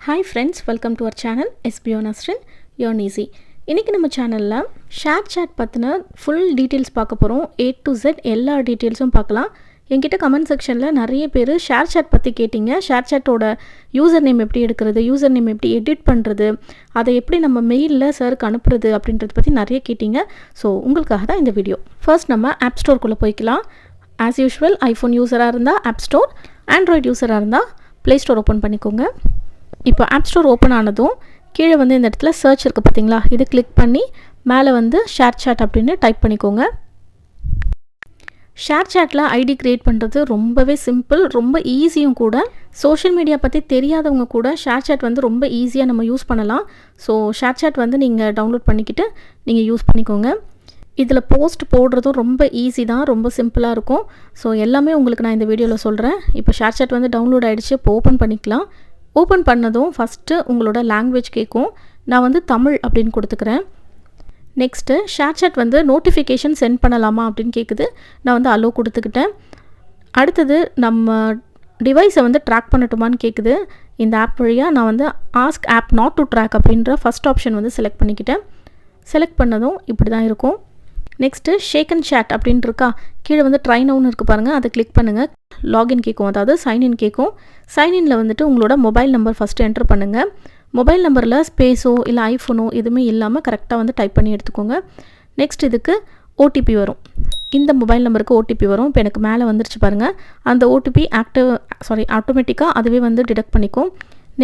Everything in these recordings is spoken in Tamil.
Hi friends, welcome to our channel SBO Nasrin Earn Easy. இன்னைக்கு நம்ம சேனல்ல ஷேர் சாட் பத்தின ஃபுல் டீடைல்ஸ் பார்க்க போறோம். A to Z எல்லா டீடைல்ஸும் பார்க்கலாம். என்கிட்ட கமெண்ட் செக்ஷன்ல நிறைய பேர் ஷேர் சாட் பத்தி கேட்டிங்க. ஷேர் சாட்டோட யூசர் நேம் எப்படி எடுக்கிறது, யூசர் நேம் எப்படி எடிட் பண்றது, அதை எப்படி நம்ம மெயில்ல சருக்கு அனுப்புறது அப்படின்றத பத்தி நிறைய கேட்டிங்க. ஸோ உங்களுக்காக தான் இந்த வீடியோ. ஃபர்ஸ்ட் நம்ம ஆப் ஸ்டோர்க்குள்ள போய்க்கலாம். ஆஸ் யூஷுவல் ஐஃபோன் யூசராக இருந்தால் ஆப் ஸ்டோர், ஆண்ட்ராய்டு யூசராக இருந்தால் ப்ளே ஸ்டோர் ஓப்பன் பண்ணிக்கோங்க. இப்போ ஆப் ஸ்டோர் ஓப்பன் ஆனதும் கீழே வந்து இந்த இடத்துல சர்ச் இருக்குது பார்த்தீங்களா, இது கிளிக் பண்ணி மேலே வந்து ஷேர் சாட் அப்படின்னு டைப் பண்ணிக்கோங்க. ஷேர் சாட்டில் ஐடி க்ரியேட் பண்ணுறது ரொம்பவே சிம்பிள், ரொம்ப ஈஸியும் கூட. சோஷியல் மீடியா பற்றி தெரியாதவங்க கூட ஷேர் சாட் வந்து ரொம்ப ஈஸியாக நம்ம யூஸ் பண்ணலாம். ஸோ ஷேர் சாட் வந்து நீங்கள் டவுன்லோட் பண்ணிக்கிட்டு நீங்கள் யூஸ் பண்ணிக்கோங்க. இதில் போஸ்ட் போடுறதும் ரொம்ப ஈஸி தான், ரொம்ப சிம்பிளாக இருக்கும். ஸோ எல்லாமே உங்களுக்கு நான் இந்த வீடியோவில் சொல்கிறேன். இப்போ ஷேர் சாட் வந்து டவுன்லோட் ஆகிடுச்சு. இப்போ ஓப்பன் பண்ணிக்கலாம். ஓப்பன் பண்ணதும் ஃபஸ்ட்டு உங்களோட லாங்குவேஜ் கேட்கும். நான் வந்து தமிழ் அப்படின்னு கொடுத்துக்கிறேன். நெக்ஸ்ட்டு ஷேர் சாட் வந்து நோட்டிஃபிகேஷன் சென்ட் பண்ணலாமா அப்படின்னு கேட்குது. நான் வந்து அலோ கொடுத்துக்கிட்டேன். அடுத்தது நம்ம டிவைஸை வந்து ட்ராக் பண்ணட்டுமான்னு கேட்குது. இந்த ஆப் வழியாக நான் வந்து ask app not to track அப்படின்ற ஃபஸ்ட் ஆப்ஷன் வந்து செலக்ட் பண்ணிக்கிட்டேன். செலக்ட் பண்ணதும் இப்படி தான் இருக்கும். நெக்ஸ்ட்டு ஷேக் அண்ட் சேட் அப்படின்னு இருக்கா, கீழே வந்து ட்ரை நவுன்னு இருக்குது பாருங்கள், அதை கிளிக் பண்ணுங்கள். லாகின் கேட்கும், அதாவது சைன்இன் கேட்கும். சைன்இனில் வந்துட்டு உங்களோட மொபைல் நம்பர் ஃபஸ்ட்டு என்ட்ரு பண்ணுங்கள். மொபைல் நம்பரில் ஸ்பேஸோ இல்லை ஐஃபோனோ எதுவுமே இல்லாமல் கரெக்டாக வந்து டைப் பண்ணி எடுத்துக்கோங்க. நெக்ஸ்ட் இதுக்கு ஓடிபி வரும். இந்த மொபைல் நம்பருக்கு ஓடிபி வரும். இப்போ எனக்கு மேலே வந்துருச்சு பாருங்கள். அந்த ஓடிபி ஆட்டோமேட்டிக்காக அதுவே வந்து டிடெக்ட் பண்ணிக்கும்.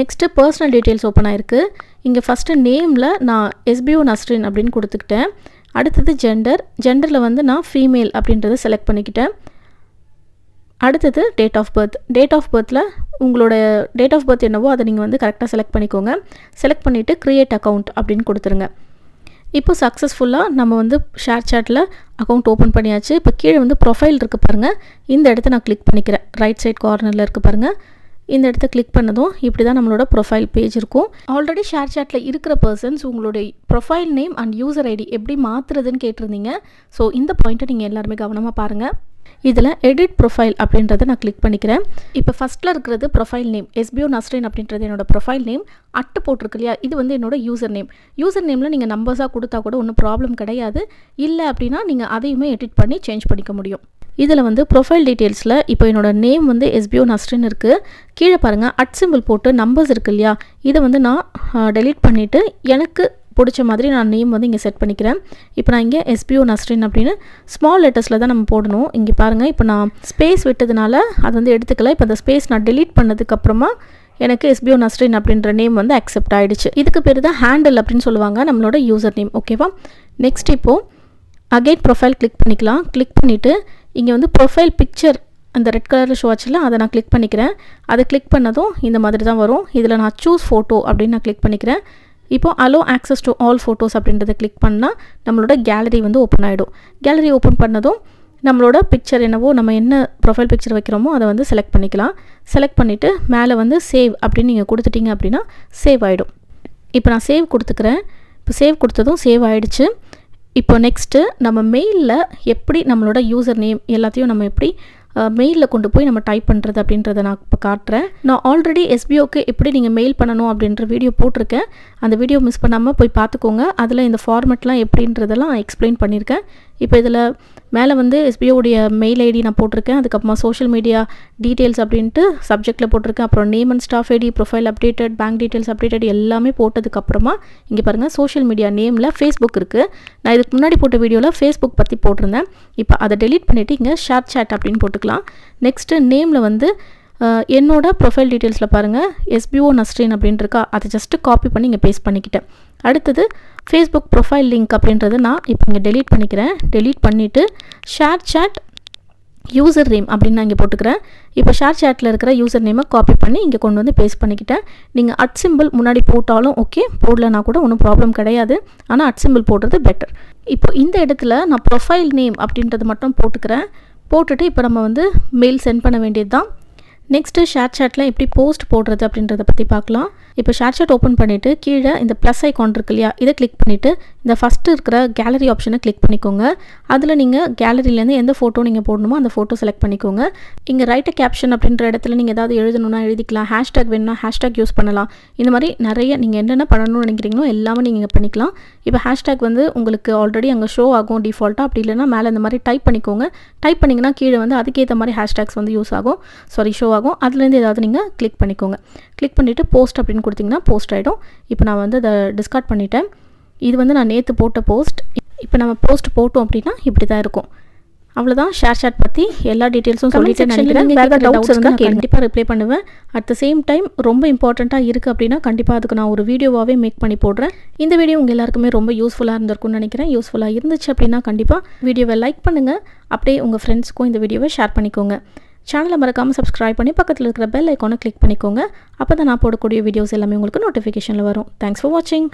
நெக்ஸ்ட்டு பர்சனல் டீட்டெயில்ஸ் ஓப்பன் ஆகிருக்கு. இங்கே ஃபஸ்ட்டு நேமில் நான் SBO Nasrin அப்படின்னு கொடுத்துக்கிட்டேன். அடுத்தது ஜெண்டரில் வந்து நான் ஃபீமேல் அப்படின்றத செலக்ட் பண்ணிக்கிட்டேன். அடுத்தது டேட் ஆஃப் பர்த்தில் உங்களோட டேட் ஆஃப் பர்த் என்னவோ அதை நீங்கள் வந்து கரெக்டாக செலக்ட் பண்ணிக்கோங்க. செலக்ட் பண்ணிவிட்டு க்ரியேட் அக்கௌண்ட் அப்படின்னு கொடுத்துருங்க. இப்போ சக்ஸஸ்ஃபுல்லாக நம்ம வந்து ஷேர் சாட்டில் அக்கௌண்ட் ஓப்பன் பண்ணியாச்சு. இப்போ கீழே வந்து ப்ரொஃபைல் இருக்குது பாருங்கள், இந்த இடத்த நான் கிளிக் பண்ணிக்கிறேன். ரைட் சைட் கார்னரில் இருக்குது பாருங்கள், இந்த இடத்த கிளிக் பண்ணதும் இப்படி தான் நம்மளோட ப்ரொஃபைல் பேஜ் இருக்கும். ஆல்ரெடி ஷேர் சாட்டில் இருக்கிற பர்சன்ஸ் உங்களுடைய profile name and user ID எப்படி மாற்றுறதுன்னு கேட்டிருந்தீங்க. ஸோ இந்த பாயிண்ட்டை நீங்கள் எல்லாருமே கவனமாக பாருங்கள். இதில் எடிட் ப்ரொஃபைல் அப்படின்றத நான் கிளிக் பண்ணிக்கிறேன். இப்போ ஃபஸ்ட்டில் இருக்கிறது ப்ரொஃபைல் நேம் SBO Nasrin அப்படின்றது என்னோட ப்ரொஃபைல் நேம். அட்டு போட்டிருக்கு இல்லையா, இது வந்து என்னோட யூசர் நேம். யூசர் நேமில் நீங்கள் நம்பர்ஸாக கொடுத்தா கூட ஒன்றும் ப்ராப்ளம் கிடையாது. இல்லை அப்படின்னா நீங்கள் அதையுமே எடிட் பண்ணி சேஞ்ச் பண்ணிக்க முடியும். இதில் வந்து ப்ரொஃபைல் டீட்டெயில்ஸில் இப்போ என்னோடய நேம் வந்து SBO Nasrin இருக்குது. கீழே பாருங்கள் @ போட்டு நம்பர்ஸ் இருக்குது இல்லையா, இதை வந்து நான் டெலீட் பண்ணிவிட்டு எனக்கு பிடிச்ச மாதிரி நான் நேம் வந்து இங்கே செட் பண்ணிக்கிறேன். இப்போ நான் இங்கே SBO Nasrin அப்படின்னு ஸ்மால் லெட்டர்ஸில் தான் நம்ம போடணும். இங்கே பாருங்கள், இப்போ நான் ஸ்பேஸ் விட்டதுனால அது வந்து எடுத்துக்கல. இப்போ அந்த ஸ்பேஸ் நான் டெலீட் பண்ணதுக்கப்புறமா எனக்கு SBO Nasrin அப்படின்ற நேம் வந்து அக்செப்ட் ஆகிடுச்சு. இதுக்கு பேர் தான் ஹேண்டில் அப்படின்னு சொல்லுவாங்க, நம்மளோட யூசர் நேம். ஓகேவா? நெக்ஸ்ட் இப்போது அகைன் ப்ரொஃபைல் கிளிக் பண்ணிக்கலாம். கிளிக் பண்ணிவிட்டு இங்கே வந்து ப்ரொஃபைல் பிக்சர் அந்த ரெட் கலரில் ஷோ ஆச்சுல, அதை நான் கிளிக் பண்ணிக்கிறேன். அதை கிளிக் பண்ணதும் இந்த மாதிரி தான் வரும். இதில் நான் சூஸ் ஃபோட்டோ அப்படின்னு நான் கிளிக் பண்ணிக்கிறேன். இப்போது allow access to all photos அப்படின்றத கிளிக் பண்ணால் நம்மளோட கேலரி வந்து ஓப்பன் ஆகிடும். கேலரி ஓப்பன் பண்ணதும் நம்மளோட பிக்சர் என்னவோ, நம்ம என்ன ப்ரொஃபைல் பிக்சர் வைக்கிறோமோ அதை வந்து செலக்ட் பண்ணிக்கலாம். செலக்ட் பண்ணிவிட்டு மேலே வந்து சேவ் அப்படின்னு நீங்கள் கொடுத்துட்டீங்க அப்படின்னா சேவ் ஆகிடும். இப்போ நான் சேவ் கொடுத்துக்கிறேன். இப்போ சேவ் கொடுத்ததும் சேவ் ஆகிடுச்சு. இப்போ நெக்ஸ்ட்டு நம்ம மெயிலில் எப்படி நம்மளோட யூசர் நேம் எல்லாத்தையும் நம்ம எப்படி மெயிலில் கொண்டு போய் நம்ம டைப் பண்ணுறது அப்படின்றத நான் இப்போ காட்டுறேன். நான் ஆல்ரெடி SBOக்கு எப்படி நீங்கள் மெயில் பண்ணணும் அப்படின்ற வீடியோ போட்டிருக்கேன். அந்த வீடியோ மிஸ் பண்ணாமல் போய் பார்த்துக்கோங்க. அதில் இந்த ஃபார்மெட்லாம் எப்படின்றதெல்லாம் எக்ஸ்பிளைன் பண்ணியிருக்கேன். இப்போ இதில் மேலே வந்து SBOடைய மெயில் ஐடி நான் போட்டிருக்கேன். அதுக்கப்புறமா சோஷியல் மீடியா டீட்டெயில்ஸ் அப்படின்ட்டு சப்ஜெக்டில் போட்டிருக்கேன். அப்புறம் name and staff ID, profile updated, bank details updated எல்லாமே போட்டதுக்கப்புறமா இங்கே பாருங்கள், சோஷியல் மீடியா நேமில் Facebook இருக்குது. நான் இதுக்கு முன்னாடி போட்ட வீடியோவில் Facebook பற்றி போட்டிருந்தேன். இப்போ அதை டெலீட் பண்ணிவிட்டு இங்கே ஷேர் சாட் அப்படின்னு போட்டுக்கலாம். நெக்ஸ்ட்டு நேமில் வந்து என்னோட ப்ரொஃபைல் டீட்டெயில்ஸில் பாருங்கள் SBO Nasrin அப்படின்னு இருக்கா, அதை ஜஸ்ட்டு காப்பி பண்ணி இங்கே பேஸ்ட் பண்ணிக்கிட்டேன். அடுத்தது Facebook ப்ரொஃபைல் லிங்க் அப்படின்றத நான் இப்போ இங்கே டெலீட் பண்ணிக்கிறேன். டெலீட் பண்ணிவிட்டு ஷேர் சாட் யூசர் நேம் அப்படின்னு நான் இங்கே போட்டுக்கிறேன். இப்போ ஷேர் சாட்டில் இருக்கிற யூசர் நேமை காப்பி பண்ணி இங்கே கொண்டு வந்து பேஸ்ட் பண்ணிக்கிட்டேன். நீங்கள் @ முன்னாடி போட்டாலும் ஓகே, போடலனா கூட ஒன்றும் ப்ராப்ளம் கிடையாது. ஆனால் @ போடுறது பெட்டர். இப்போ இந்த இடத்துல நான் ப்ரொஃபைல் நேம் அப்படின்றது மட்டும் போட்டுக்கிறேன். போட்டுட்டு இப்போ நம்ம வந்து மெயில் சென்ட் பண்ண வேண்டியது தான். நெக்ஸ்ட்டு ஷேர் சாட்டில் எப்படி போஸ்ட் போடுறது அப்படின்றத பற்றி பார்க்கலாம். இப்போ ஷேர் சாட் ஓப்பன் பண்ணிவிட்டு கீழே இந்த ப்ளஸ் ஐகான் இருக்கு இல்லையா, இதை கிளிக் பண்ணிவிட்டு இந்த ஃபஸ்ட்டு இருக்கிற கேலரி ஆப்ஷனை கிளிக் பண்ணிக்கோங்க. அதில் நீங்கள் கேலரியிலேருந்து எந்த ஃபோட்டோ நீங்கள் போடணுமோ அந்த ஃபோட்டோ செலக்ட் பண்ணிக்கோங்க. இங்கே ரைட் கேப்ஷன் அப்படின்ற இடத்துல நீங்கள் ஏதாவது எழுதணும்னா எழுதிக்கலாம், ஹேஷ்டேக் வேணும்னா ஹேஷ்டேக் யூஸ் பண்ணலாம். இந்த மாதிரி நிறைய நீங்கள் என்னென்ன பண்ணணும்னு நினைக்கிறீங்களோ எல்லாமே நீங்கள் பண்ணிக்கலாம். இப்போ ஹேஷ்டேக் வந்து உங்களுக்கு ஆல்ரெடி அங்கே ஷோ ஆகும் டிஃபால்ட்டாக, அப்படி இல்லைனா மேலே இந்த மாதிரி டைப் பண்ணிக்கோங்க. டைப் பண்ணிங்கன்னா கீழே வந்து அதுக்கேற்ற மாதிரி ஹேஷ்டேக்ஸ் வந்து யூஸ் ஆகும், ஷோ ஆகும். அதுலேருந்து ஏதாவது நீங்கள் கிளிக் பண்ணிக்கோங்க. கிளிக் பண்ணிவிட்டு போஸ்ட் அப்படின்னு கொடுத்திங்கன்னா போஸ்ட் ஆகிடும். இப்போ நான் வந்து அதை டிஸ்கார்ட் பண்ணிட்டேன். இது வந்து நான் நேற்று போட்ட போஸ்ட். இப்போ நம்ம போஸ்ட் போட்டோம் அப்படின்னா இப்படி தான் இருக்கும். அவ்வளோதான், ஷேர் சாட் பற்றி எல்லா டீட்டெயில்ஸும் சொல்லிட்டு நினைக்கிறேன். வேறு டவுட்ஸ் இருந்தால் கண்டிப்பாக ரிப்ளை பண்ணுவேன். அட் த சேம் டைம் ரொம்ப இம்பார்ட்டண்ட்டாக இருக்குது அப்படின்னா கண்டிப்பாக அதுக்கு நான் ஒரு வீடியோவாகவே மேக் பண்ணி போடுறேன். இந்த வீடியோ உங்கள் எல்லாருக்குமே ரொம்ப யூஸ்ஃபுல்லாக இருந்திருக்கும்னு நினைக்கிறேன். யூஸ்ஃபுல்லாக இருந்துச்சு அப்படின்னா கண்டிப்பாக வீடியோவை லைக் பண்ணுங்கள். அப்படியே உங்கள் ஃப்ரெண்ட்ஸ்க்கும் இந்த வீடியோவை ஷேர் பண்ணிக்கோங்க. சேனலை மறக்காமல் சப்ஸ்கிரைப் பண்ணி பக்கத்தில் இருக்கிற பெல் ஐக்கானை கிளிக் பண்ணிக்கோங்க. அப்போ தான் நான் போடக்கூடிய வீடியோஸ் எல்லாமே உங்களுக்கு நோட்டிஃபிகேஷனில் வரும். தேங்க்ஸ் ஃபார் வாட்சிங்.